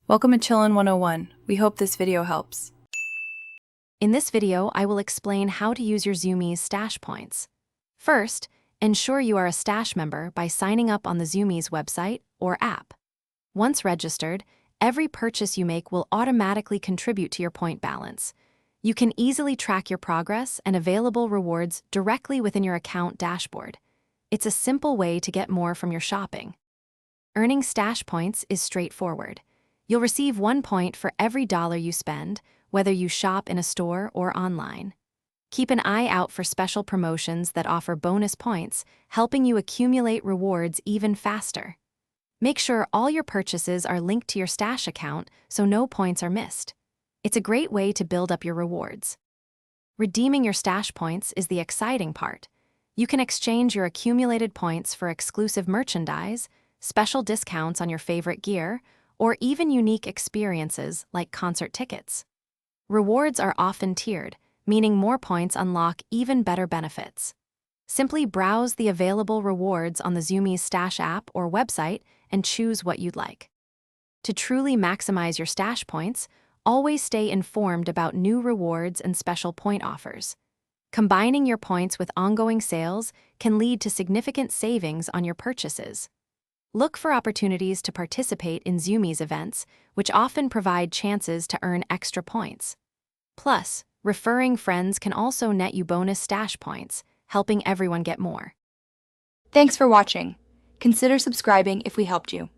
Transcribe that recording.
Welcome to Chillin' 101. We hope this video helps. In this video, I will explain how to use your Zumiez stash points. First, ensure you are a stash member by signing up on the Zumiez website or app. Once registered, every purchase you make will automatically contribute to your point balance. You can easily track your progress and available rewards directly within your account dashboard. It's a simple way to get more from your shopping. Earning stash points is straightforward. You'll receive 1 point for every dollar you spend, whether you shop in a store or online. Keep an eye out for special promotions that offer bonus points, helping you accumulate rewards even faster. Make sure all your purchases are linked to your stash account so no points are missed. It's a great way to build up your rewards. Redeeming your stash points is the exciting part. You can exchange your accumulated points for exclusive merchandise, special discounts on your favorite gear, or even unique experiences like concert tickets. Rewards are often tiered, meaning more points unlock even better benefits. Simply browse the available rewards on the Zumiez Stash app or website and choose what you'd like. To truly maximize your stash points, always stay informed about new rewards and special point offers. Combining your points with ongoing sales can lead to significant savings on your purchases. Look for opportunities to participate in Zumiez events, which often provide chances to earn extra points. Plus, referring friends can also net you bonus stash points, helping everyone get more. Thanks for watching. Consider subscribing if we helped you.